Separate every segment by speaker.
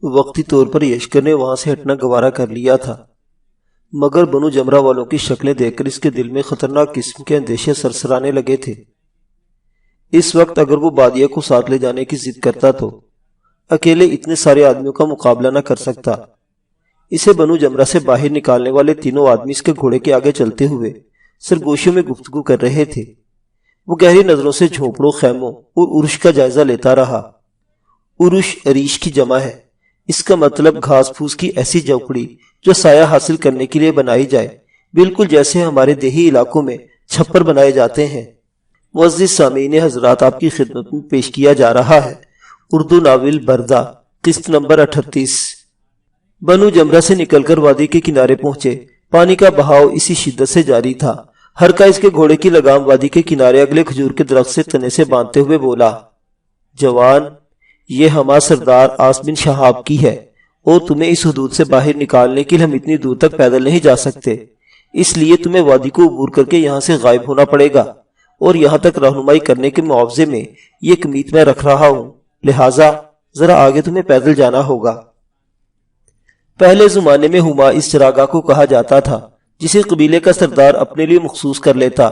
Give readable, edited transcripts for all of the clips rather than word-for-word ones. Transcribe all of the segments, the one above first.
Speaker 1: وقتی طور پر یشکر نے وہاں سے ہٹنا گوارا کر لیا تھا، مگر بنو جمرہ والوں کی شکلیں دیکھ کر اس کے دل میں خطرناک قسم کے اندیشے سرسرانے لگے تھے۔ اس وقت اگر وہ بادیہ کو ساتھ لے جانے کی ضد کرتا تو اکیلے اتنے سارے آدمیوں کا مقابلہ نہ کر سکتا۔ اسے بنو جمرہ سے باہر نکالنے والے تینوں آدمی اس کے گھوڑے کے آگے چلتے ہوئے سرگوشیوں میں گفتگو کر رہے تھے۔ وہ گہری نظروں سے جھونپڑوں، خیموں اور عرش کا جائزہ لیتا رہا۔ عرش عریش کی جمع ہے، اس کا مطلب گھاس پھوس کی ایسی جھونپڑی جو سایہ حاصل کرنے کے لیے بنائی جائے، بالکل جیسے ہمارے دیہی علاقوں میں چھپر بنائے جاتے ہیں۔ معزز سامعین حضرات، آپ کی خدمت میں پیش کیا جا رہا ہے اردو ناول بردہ، قسط نمبر 38۔ بنو جمرہ سے نکل کر وادی کے کنارے پہنچے۔ پانی کا بہاؤ اسی شدت سے جاری تھا۔ ہرکا اس کے گھوڑے کی لگام وادی کے کنارے اگلے کھجور کے درخت سے تنے سے باندھتے ہوئے بولا، جوان، یہ ہمارا سردار آس بن شہاب کی ہے، اور تمہیں اس حدود سے باہر نکالنے کے لیے ہم اتنی دور تک پیدل نہیں جا سکتے، اس لیے تمہیں وادی کو عبور کر کے یہاں سے غائب ہونا پڑے گا، اور یہاں تک رہنمائی کرنے کے معاوضے میں یہ کمیت میں رکھ رہا ہوں، لہٰذا ذرا آگے تمہیں پیدل جانا ہوگا۔ پہلے زمانے میں ہما اس چراگاہ کو کہا جاتا تھا جسے قبیلے کا سردار اپنے لیے مخصوص کر لیتا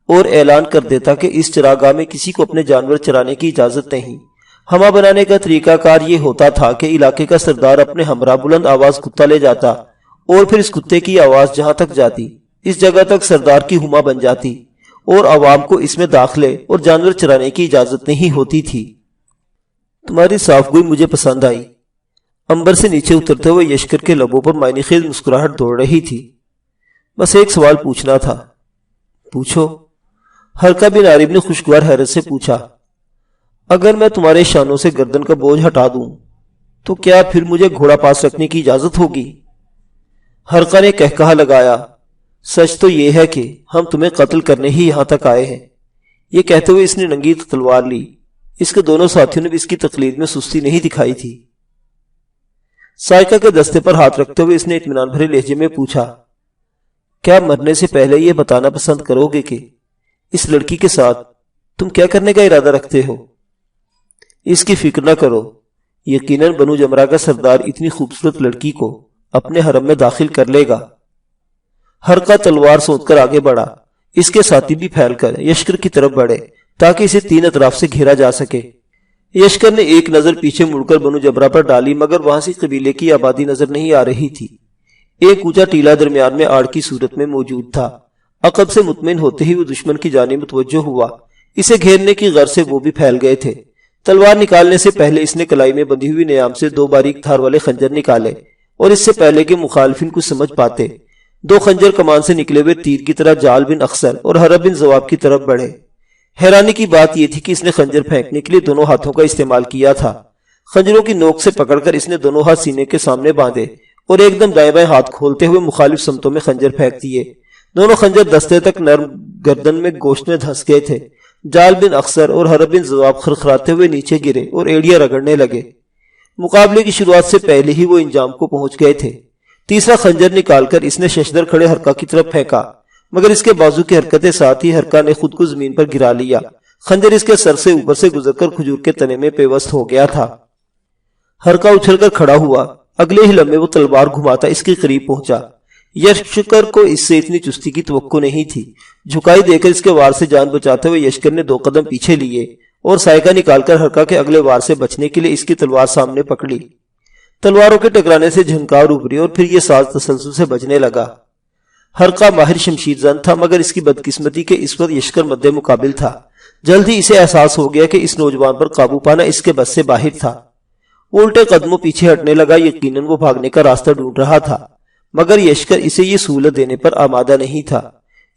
Speaker 1: اور اعلان کر دیتا کہ اس چراگاہ میں کسی کو اپنے جانور چرانے کی اجازت نہیں۔ ہما بنانے کا طریقہ کار یہ ہوتا تھا کہ علاقے کا سردار اپنے ہمراہ بلند آواز کتا لے جاتا اور پھر اس کتے کی آواز جہاں تک جاتی اس جگہ تک سردار کی ہما بن جاتی، اور عوام کو اس میں داخلے اور جانور چرانے کی اجازت نہیں ہوتی تھی۔ تمہاری صاف گوئی مجھے پسند آئی۔ امبر سے نیچے اترتے ہوئے یشکر کے لبوں پر معنی خیز مسکراہٹ دوڑ رہی تھی۔ بس ایک سوال پوچھنا تھا۔ پوچھو، ہرکا بن عارب نے خوشگوار حیرت سے پوچھا۔ اگر میں تمہارے شانوں سے گردن کا بوجھ ہٹا دوں تو کیا پھر مجھے گھوڑا پاس رکھنے کی اجازت ہوگی؟ ہرکا نے کہکہا لگایا، سچ تو یہ ہے کہ ہم تمہیں قتل کرنے ہی یہاں تک آئے ہیں۔ یہ کہتے ہوئے اس نے ننگی تلوار لی۔ اس کے دونوں ساتھیوں نے بھی اس کی تقلید میں سستی نہیں دکھائی تھی۔ سائقہ کے دستے پر ہاتھ رکھتے ہوئے اس نے اطمینان بھرے لہجے میں پوچھا، کیا مرنے سے پہلے یہ بتانا پسند کرو گے کہ اس لڑکی کے ساتھ تم کیا کرنے کا ارادہ رکھتے ہو؟ اس کی فکر نہ کرو، یقیناً بنو جمرہ کا سردار اتنی خوبصورت لڑکی کو اپنے حرم میں داخل کر لے گا۔ ہرکا تلوار سونت کر آگے بڑھا۔ اس کے ساتھی بھی پھیل کر یشکر کی طرف بڑھے تاکہ اسے تین اطراف سے گھیرا جا سکے۔ یشکر نے ایک نظر پیچھے مڑ کر بنو جمرہ پر ڈالی، مگر وہاں سے قبیلے کی آبادی نظر نہیں آ رہی تھی۔ ایک اونچا ٹیلہ درمیان میں آڑ کی صورت میں موجود تھا۔ عقب سے مطمئن ہوتے ہی وہ دشمن کی جانب متوجہ ہوا۔ اسے گھیرنے کی غرض سے وہ بھی پھیل گئے تھے۔ تلوار نکالنے سے پہلے اس نے کلائی میں بندھی ہوئی نیام سے دو باریک دھار والے خنجر نکالے، اور اس سے پہلے کہ مخالفین کو سمجھ پاتے، دو خنجر کمان سے نکلے ہوئے تیر کی طرح جال بن اخسر اور حرب بن زواب کی طرف بڑھے۔ حیرانی کی بات یہ تھی کہ اس نے خنجر پھینکنے کے لیے دونوں ہاتھوں کا استعمال کیا تھا۔ خنجروں کی نوک سے پکڑ کر اس نے دونوں ہاتھ سینے کے سامنے باندھے اور ایک دم دائیں بائیں ہاتھ کھولتے ہوئے مخالف سمتوں میں خنجر پھینک دیے۔ دونوں خنجر دستے تک نرم گردن میں گوشت میں دھنس گئے تھے۔ جال بن اخسر اور حرب بن زواب خرخراتے ہوئے نیچے گرے اور ایڑیاں رگڑنے لگے۔ مقابلے کی شروعات سے پہلے ہی وہ انجام کو پہنچ گئے تھے۔ تیسرا خنجر نکال کر اس نے ششدر کھڑے ہرکا کی طرف پھینکا، مگر اس کے بازو کی حرکت ساتھ ہی ہرکا نے خود کو زمین پر گرا لیا۔ خنجر اس کے سر سے اوپر سے گزر کر کھجور کے تنے میں پیوست ہو گیا تھا۔ ہرکا اچھل کر کھڑا ہوا۔ اگلے ہی لمحے وہ تلوار گھماتا اس کے قریب پہنچا۔ یشکر کو اس سے اتنی چستی کی توقع نہیں تھی۔ جھکائی دے کر اس کے وار سے جان بچاتے ہوئے یشکر نے دو قدم پیچھے لیے اور سائقہ نکال کر ہرکا کے اگلے وار سے بچنے کے لیے اس کی تلوار سامنے پکڑی۔ تلواروں کے ٹکرانے سے جھنکار ابھری اور پھر یہ ساز تسلسل سے بجنے لگا۔ ہرکا ماہر شمشیر زن تھا، مگر اس کی بدقسمتی کے اس وقت یشکر مد مقابل تھا۔ جلد ہی اسے احساس ہو گیا کہ اس نوجوان پر قابو پانا اس کے بس سے باہر تھا۔ وہ الٹے قدموں پیچھے ہٹنے لگا۔ یقیناً وہ بھاگنے کا راستہ ڈھونڈ رہا تھا، مگر یشکر اسے یہ سہولت دینے پر آمادہ نہیں تھا۔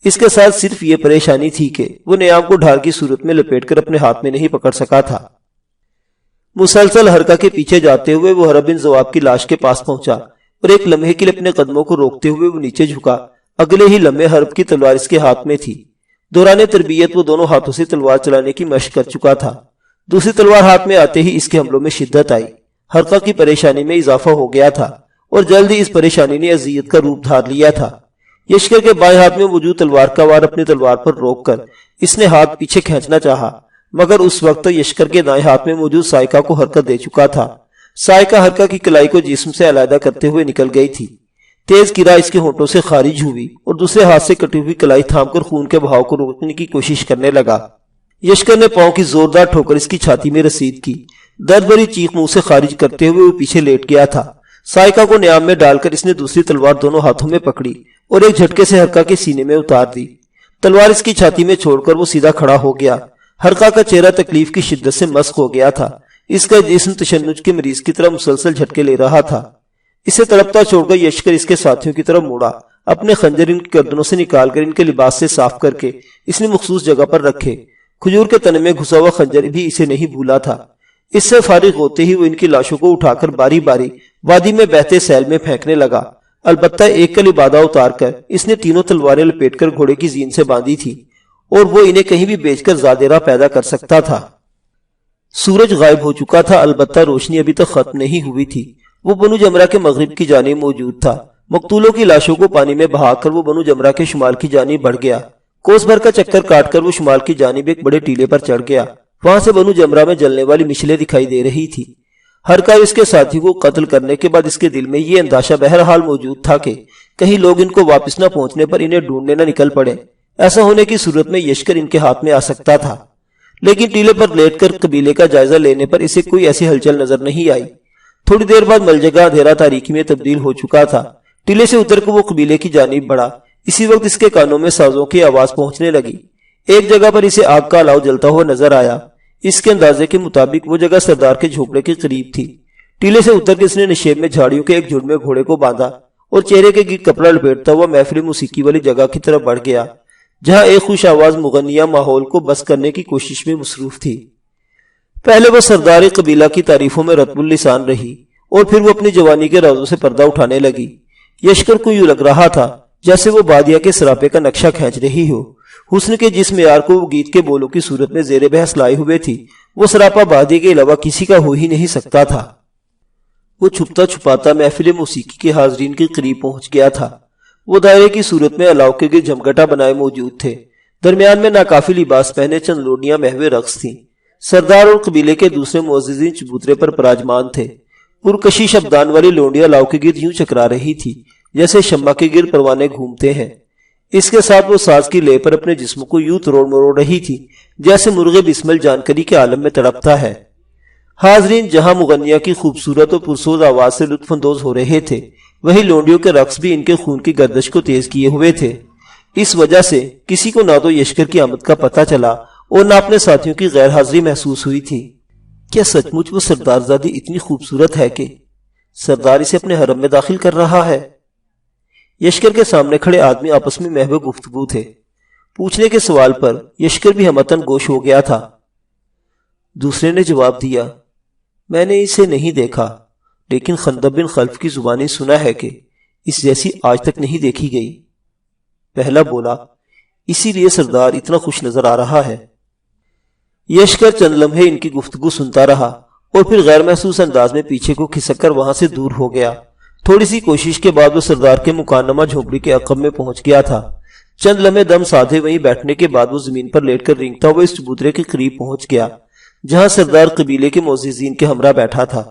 Speaker 1: اس کے ساتھ صرف یہ پریشانی تھی کہ وہ نیام کو ڈھال کی صورت میں لپیٹ کر اپنے ہاتھ میں نہیں پکڑ سکا تھا۔ مسلسل ہرکا کے پیچھے جاتے ہوئے وہ حرب بن زواب کی لاش کے پاس پہنچا اور ایک لمحے کے لیے اپنے قدموں کو روکتے ہوئے وہ نیچے جھکا۔ اگلے ہی لمحے حرب کی تلوار اس کے ہاتھ میں تھی۔ دوران تربیت وہ دونوں ہاتھوں سے تلوار چلانے کی مشق کر چکا تھا۔ دوسری تلوار ہاتھ میں آتے ہی اس کے حملوں میں شدت آئی۔ ہرکا کی پریشانی میں اضافہ ہو گیا تھا اور جلد ہی اس پریشانی نے اذیت کا روپ دھار لیا تھا۔ یشکر کے بائیں ہاتھ میں موجود تلوار کا وار اپنی تلوار پر روک کر اس نے ہاتھ پیچھے کھینچنا چاہا، مگر اس وقت یشکر کے دائیں ہاتھ میں موجود سائقہ کو حرکت دے چکا تھا۔ سائقہ حرکہ کی کلائی کو جسم سے علیحدہ کرتے ہوئے نکل گئی تھی۔ تیز کرا اس کے ہونٹوں سے خارج ہوئی اور دوسرے ہاتھ سے کٹی ہوئی کلائی تھام کر خون کے بہاؤ کو روکنے کی کوشش کرنے لگا۔ یشکر نے پاؤں کی زوردار ٹھوکر اس کی چھاتی میں رسید کی۔ درد بھری چیخ منہ سے خارج کرتے ہوئے وہ پیچھے لیٹ گیا تھا۔ سائقہ کو نیام میں ڈال کر اس نے دوسری تلوار دونوں ہاتھوں میں پکڑی اور ایک جھٹکے سے حرکہ کے سینے میں اتار دی۔ تلوار اس کی چھاتی میں چھوڑ کر وہ سیدھا کھڑا ہو گیا۔ حرکہ کا چہرہ تکلیف کی شدت سے مسخ ہو گیا تھا۔ اس کا جسم تشنج کے مریض کی طرح مسلسل جھٹکے لے رہا تھا۔ اسے تڑپتا چھوڑ کر یشکر اس کے ساتھیوں کی طرف موڑا۔ اپنے خنجر ان کی گردنوں سے نکال کر ان کے لباس سے صاف کر کے اس نے مخصوص جگہ پر رکھے۔ کھجور کے تنے میں گھسا ہوا خنجر بھی اسے نہیں بھولا تھا۔ اس سے فارغ ہوتے ہی وہ ان کی لاشوں کو اٹھا کر باری باری وادی میں بہتے سیل میں پھینکنے لگا۔ البتہ ایک کلی بادہ اتار کر اس نے تینوں تلواریں لپیٹ کر گھوڑے کی زین سے باندھی تھی اور وہ انہیں کہیں بھی بیچ کر زادیرہ پیدا کر سکتا تھا۔ سورج غائب ہو چکا تھا، البتہ روشنی ابھی تک ختم نہیں ہوئی تھی۔ وہ بنو جمرہ کے مغرب کی جانب موجود تھا۔ مقتولوں کی لاشوں کو پانی میں بہا کر وہ بنو جمرہ کے شمال کی جانب بڑھ گیا۔ کوس بھر کا چکر کاٹ کر وہ شمال کی جانب ایک بڑے ٹیلے پر چڑھ گیا۔ وہاں سے بنو جمرہ میں جلنے والی مشلیں دکھائی دے رہی تھی۔ حرکہ اس کے ساتھی کو قتل کرنے کے بعد اس کے دل میں یہ اندیشہ بہرحال موجود تھا کہ کہیں لوگ ان کو واپس نہ پہنچنے پر انہیں ڈھونڈنے نہ نکل پڑے۔ ایسا ہونے کی صورت میں یشکر ان کے ہاتھ میں آ سکتا تھا، لیکن ٹیلے پر لیٹ کر قبیلے کا جائزہ لینے پر اسے کوئی ایسی ہلچل نظر نہیں آئی۔ تھوڑی دیر بعد مل جگہ اندھیرا تاریکی میں تبدیل ہو چکا تھا۔ ٹیلے سے اتر کر وہ قبیلے کی جانب بڑھا۔ اسی وقت اس کے کانوں میں سازوں کی آواز پہنچنے لگی۔ ایک جگہ پر اسے آگ کا الاؤ جلتا ہوا نظر آیا۔ اس کے اندازے کے مطابق وہ جگہ سردار کے جھونپڑے کے قریب تھی۔ ٹیلے سے اتر کے اس نے نشیب میں جھاڑیوں کے ایک جھڑ میں گھوڑے کو باندھا اور چہرے کے گرد کپڑا لپیٹتا ہوا محفل موسیقی والی جگہ کی طرف بڑھ گیا، جہاں ایک خوش آواز مغنیہ ماحول کو بس کرنے کی کوشش میں مصروف تھی۔ پہلے وہ سردار قبیلہ کی تعریفوں میں رطب اللسان رہی اور پھر وہ اپنی جوانی کے رازوں سے پردہ اٹھانے لگی۔ یشکر کو یوں لگ رہا تھا جیسے وہ بادیہ کے سراپے کا نقشہ کھینچ رہی ہو۔ حسن کے جس معیار کو وہ گیت کے بولوں کی صورت میں زیر بحث لائے ہوئے تھی، وہ سراپا بادیہ کے علاوہ کسی کا ہو ہی نہیں سکتا تھا۔ وہ چھپتا چھپاتا محفل موسیقی کے حاضرین کے قریب پہنچ گیا تھا۔ وہ دائرے کی صورت میں الاؤ کے گرد جمگٹا بنائے موجود تھے۔ درمیان میں ناکافی لباس پہنے چند لوڈیاں محو رقص تھیں۔ سردار اور قبیلے کے دوسرے معززین چبوترے پر پراجمان تھے۔ پرکشش ابدان والی لونڈیاں الاؤ کے گرد یوں چکرا رہی تھی جیسے شمع کے گرد پروانے گھومتے ہیں۔ اس کے ساتھ وہ ساز کی لے پر اپنے جسم کو یوں تروڑ مروڑ رہی تھی جیسے مرغے بسمل جانکری کے عالم میں تڑپتا ہے۔ حاضرین جہاں مغنیہ کی خوبصورت اور پرسوز آواز سے لطف اندوز ہو رہے تھے، وہی لونڈیوں کے رقص بھی ان کے خون کی گردش کو تیز کیے ہوئے تھے۔ اس وجہ سے کسی کو نہ تو یشکر کی آمد کا پتہ چلا اور نہ اپنے ساتھیوں کی غیر حاضری محسوس ہوئی تھی۔ کیا سچ مچ وہ سردار زادی اتنی خوبصورت ہے کہ سردار اسے اپنے حرم میں داخل کر رہا ہے؟ یشکر کے سامنے کھڑے آدمی آپس میں محو گفتگو تھے۔ پوچھنے کے سوال پر یشکر بھی ہمتن گوش ہو گیا تھا۔ دوسرے نے جواب دیا، میں نے اسے نہیں دیکھا، لیکن خندب بن خلف کی زبانی سنا ہے کہ اس جیسی آج تک نہیں دیکھی گئی۔ پہلا بولا، اسی لیے سردار اتنا خوش نظر آ رہا ہے۔ یشکر چند لمحے ان کی گفتگو سنتا رہا اور پھر غیر محسوس انداز میں پیچھے کو کھسک کر وہاں سے دور ہو گیا۔ تھوڑی سی کوشش کے بعد وہ سردار کے مکانمہ جھونپڑی کے عقب میں پہنچ گیا تھا۔ چند لمحے دم سادھے وہیں بیٹھنے کے بعد وہ زمین پر لیٹ کر رینگتا ہوا اس چبوترے کے قریب پہنچ گیا جہاں سردار قبیلے کے معززین کے ہمراہ بیٹھا تھا۔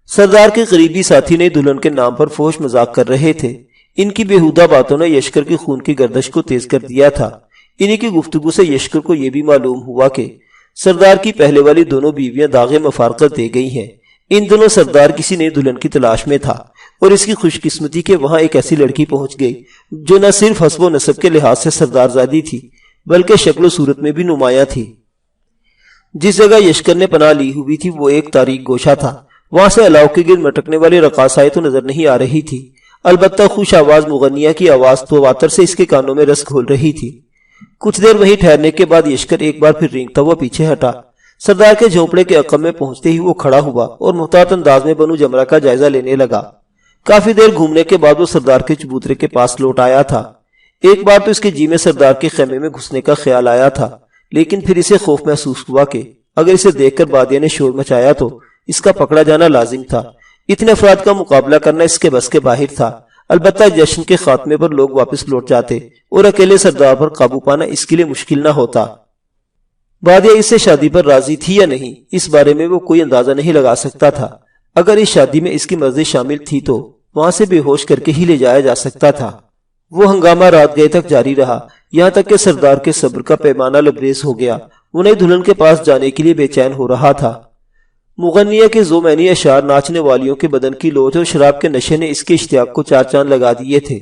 Speaker 1: سردار کے قریبی ساتھی نے دلہن کے نام پر فحش مذاق کر رہے تھے۔ ان کی بیہودہ باتوں نے یشکر کی خون کی گردش کو تیز کر دیا تھا۔ انہی کی گفتگو سے یشکر کو یہ بھی معلوم ہوا کہ سردار کی پہلے والی دونوں بیویاں داغ مفارقت دے گئی ہیں۔ ان دنوں سردار کسی نئی دلہن کی تلاش میں تھا اور اس کی خوش قسمتی کہ وہاں ایک ایسی لڑکی پہنچ گئی جو نہ صرف حسب و نسب کے لحاظ سے سردار زادی تھی بلکہ شکل و صورت میں بھی نمایاں تھی۔ جس جگہ یشکر نے پناہ لی ہوئی تھی وہ ایک تاریک گوشہ تھا۔ وہاں سے الاؤ کے گرد مٹکنے والی رقاصائیں تو نظر نہیں آ رہی تھی، البتہ خوش آواز مغنیہ کی آواز تواتر سے اس کے کانوں میں رس گھول رہی تھی۔ کچھ دیر وہیں ٹھہرنے کے بعد یشکر ایک بار پھر رینگتا ہوا پیچھے ہٹا۔ سردار کے جھونپڑے کے عقب میں پہنچتے ہی وہ کھڑا ہوا اور محتاط انداز میں بنو جمرہ کا جائزہ لینے لگا۔ کافی دیر گھومنے کے بعد وہ سردار کے چبوترے کے پاس لوٹ آیا تھا۔ ایک بار تو اس کے جی میں سردار کے خیمے میں گھسنے کا خیال آیا تھا، لیکن پھر اسے خوف محسوس ہوا کہ اگر اسے دیکھ کر بادیہ نے شور مچایا تو اس کا پکڑا جانا لازم تھا۔ اتنے افراد کا مقابلہ کرنا اس کے بس کے باہر تھا۔ البتہ جشن کے خاتمے پر لوگ واپس لوٹ جاتے اور اکیلے سردار پر قابو پانا اس کے لیے مشکل نہ ہوتا۔ بادیہ اس سے شادی پر راضی تھی یا نہیں، اس بارے میں وہ کوئی اندازہ نہیں لگا سکتا تھا۔ اگر اس شادی میں اس کی مرضی شامل تھی تو وہاں سے بے ہوش کر کے ہی لے جایا جا سکتا تھا۔ وہ ہنگامہ رات گئے تک جاری رہا، یہاں تک کہ سردار کے صبر کا پیمانہ لبریز ہو گیا۔ وہ نئی دلہن کے پاس جانے کے لیے بے چین ہو رہا تھا۔ مغنیہ کے ذومعنی اشعار، ناچنے والیوں کے بدن کی لوچ اور شراب کے نشے نے اس کے اشتیاق کو چار چاند لگا دیے تھے۔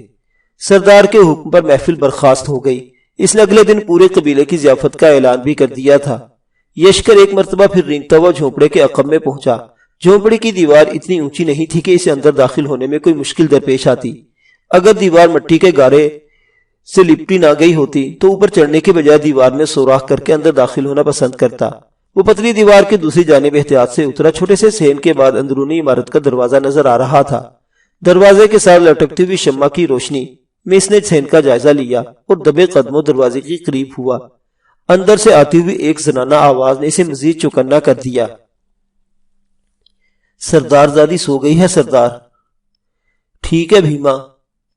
Speaker 1: سردار کے حکم پر محفل برخاست ہو گئی۔ اس نے اگلے دن پورے قبیلے کی ضیافت کا اعلان بھی کر دیا تھا۔ یشکر ایک مرتبہ پھر رینگتا ہوا جھونپڑے کے عقب میں پہنچا۔ جھونپڑے کی دیوار اتنی اونچی نہیں تھی کہ اسے اندر داخل ہونے میں کوئی مشکل درپیش آتی۔ اگر دیوار مٹی کے گارے سے لپٹی نہ گئی ہوتی تو اوپر چڑھنے کے بجائے دیوار میں سوراخ کر کے اندر داخل ہونا پسند کرتا۔ وہ پتلی دیوار کی دوسری جانب احتیاط سے اترا۔ چھوٹے سے صحن کے بعد اندرونی عمارت کا دروازہ نظر آ رہا تھا۔ دروازے کے ساتھ لٹکتی ہوئی شمع کی روشنی میں اس نے صحن کا جائزہ لیا اور دبے قدموں دروازے کے قریب ہوا۔ اندر سے آتی ہوئی ایک زنانہ آواز نے اسے مزید چوکنا کر دیا۔ سردار زادی سو گئی ہے سردار۔ ٹھیک ہے بھیما،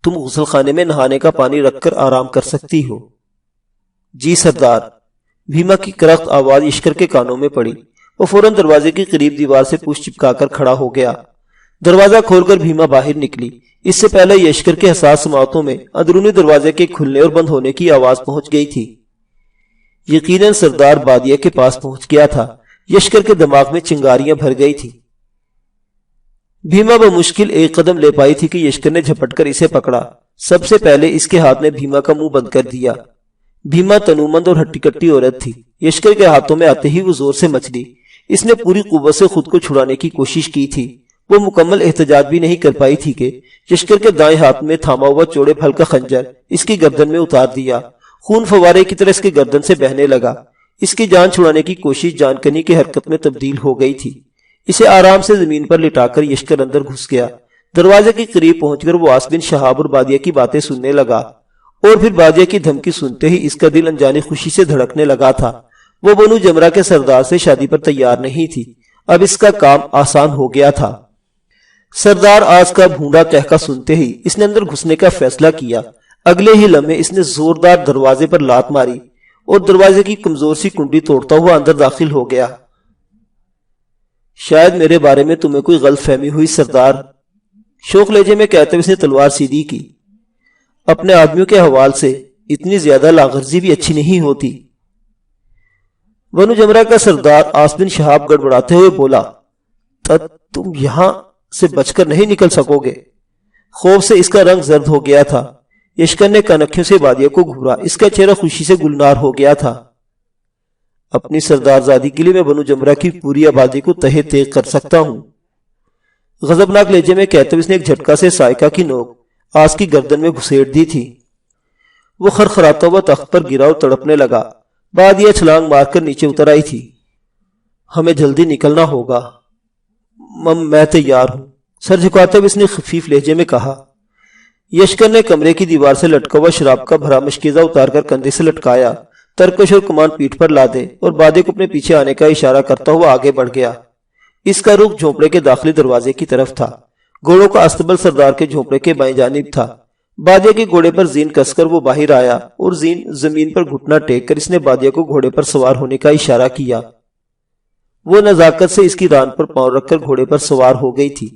Speaker 1: تم غسل خانے میں نہانے کا پانی رکھ کر آرام کر سکتی ہو۔ جی سردار۔ بھیما کی کرخت آواز یشکر کے کانوں میں پڑی۔ وہ فوراً دروازے کے قریب دیوار سے پوچھ چپکا کر کھڑا ہو گیا۔ دروازہ کھول کر بھیما باہر نکلی۔ اس سے پہلے یشکر کے حساس سماعتوں میں اندرونی دروازے کے کھلنے اور بند ہونے کی آواز پہنچ گئی تھی۔ یقیناً سردار بادیہ کے پاس پہنچ گیا تھا۔ یشکر کے دماغ میں چنگاریاں بھر گئی تھی۔ بھیما بمشکل ایک قدم لے پائی تھی کہ یشکر نے جھپٹ کر اسے پکڑا۔ سب سے پہلے اس کے ہاتھ نے بھیما کا منہ بند کر دیا۔ بھیما تنومند اور ہٹی کٹی عورت تھی۔ یشکر کے ہاتھوں میں آتے ہی وہ زور سے مچلی۔ اس نے پوری قوت سے خود کو چھڑانے کی کوشش کی تھی۔ وہ مکمل احتجاج بھی نہیں کر پائی تھی کہ یشکر کے دائیں ہاتھ میں تھاما ہوا چوڑے پھل کا خنجر اس کی گردن میں اتار دیا۔ خون فوارے کی طرح اس کی گردن سے بہنے لگا۔ اس کی جان چھڑانے کی کوشش جان کنی کی حرکت میں تبدیل ہو گئی تھی۔ اسے آرام سے زمین پر لٹا کر یشکر اندر گھس گیا۔ دروازے کے قریب پہنچ کر وہ آس بن شہاب اور بادیہ کی باتیں سننے لگا، اور پھر بادیہ کی دھمکی سنتے ہی اس کا دل انجانی خوشی سے دھڑکنے لگا تھا۔ وہ بنو جمرہ کے سردار سے شادی پر تیار نہیں تھی۔ اب اس کا کام آسان ہو گیا تھا۔ سردار آج کا بھونڈا کہکا سنتے ہی اس نے اندر گھسنے کا فیصلہ کیا۔ اگلے ہی لمحے اس نے زوردار دروازے پر لات ماری اور دروازے کی کمزور سی کنڈی توڑتا ہوا اندر داخل ہو گیا۔ شاید میرے بارے میں تمہیں کوئی غلط فہمی ہوئی سردار، شوق لہجے میں کہتے ہوئے اس نے تلوار سیدھی کی۔ اپنے آدمیوں کے حوال سے اتنی زیادہ لاغرضی بھی اچھی نہیں ہوتی۔ بنو جمرہ کا سردار آس بن شہاب گڑبڑاتے ہوئے بولا، تم یہاں سے بچ کر نہیں نکل سکو گے۔ خوف سے اس کا رنگ زرد ہو گیا تھا۔ یشکر نے کنکھیوں سے بادیہ کو گھورا۔ اس کا چہرہ خوشی سے گلنار ہو گیا تھا۔ اپنی سردار زادی کے لیے میں بنو جمرہ کی پوری آبادی کو تہے تیغ کر سکتا ہوں۔ غضبناک لہجے میں کہتے ہوئے اس نے ایک جھٹکا سے سائیکا کی نوک آس کی گردن میں گھسیٹ دی تھی۔ وہ خرخراتا ہوا تخت پر گرا اور تڑپنے لگا۔ بادیہ چھلانگ مار کر نیچے اتر آئی تھی۔ ہمیں جلدی نکلنا ہوگا۔ میں تیار ہوں، سر جھکاتے ہوئے اس نے خفیف لہجے میں کہا۔ یشکر نے کمرے کی دیوار سے لٹکا ہوا شراب کا بھرا مشکیزہ اتار کر کندھے سے لٹکایا، ترکش اور کمان پیٹھ پر لادے اور بادیہ کو اپنے پیچھے آنے کا اشارہ کرتا ہوا آگے بڑھ گیا۔ اس کا رخ جھونپڑے کے داخلی دروازے کی طرف تھا۔ گھوڑوں کا استبل سردار کے جھونپڑے کے بائیں جانب تھا۔ بادیہ کے گھوڑے پر زین کس کر وہ باہر آیا اور زمین پر گھٹنا ٹیک کر اس نے بادیہ کو گھوڑے پر سوار ہونے کا اشارہ کیا۔ وہ نزاکت سے اس کی ران پر پاؤں رکھ کر گھوڑے پر سوار ہو گئی تھی۔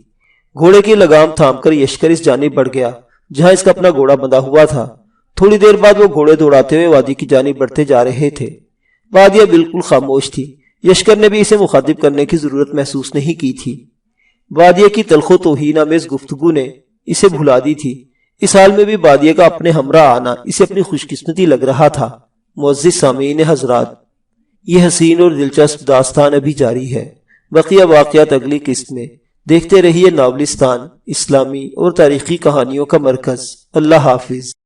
Speaker 1: گھوڑے کی لگام تھام کر یشکر اس جانب بڑھ گیا جہاں اس کا اپنا گھوڑا بندھا ہوا تھا۔ تھوڑی دیر بعد وہ گھوڑے دوڑاتے ہوئے وادی کی جانب بڑھتے جا رہے تھے۔ بادیہ بالکل خاموش تھی۔ یشکر نے بھی اسے مخاطب کرنے کی ضرورت محسوس نہیں کی تھی۔ بادیہ کی تلخ و توہین آمیز گفتگو نے اسے بھلا دی تھی۔ اس حال میں بھی بادیہ کا اپنے ہمراہ آنا اسے اپنی خوش قسمتی لگ رہا تھا۔ معزز سامعین حضرات، یہ حسین اور دلچسپ داستان ابھی جاری ہے۔ بقیہ واقعات اگلی قسط میں۔ دیکھتے رہیے ناولستان، اسلامی اور تاریخی کہانیوں کا مرکز۔ اللہ حافظ۔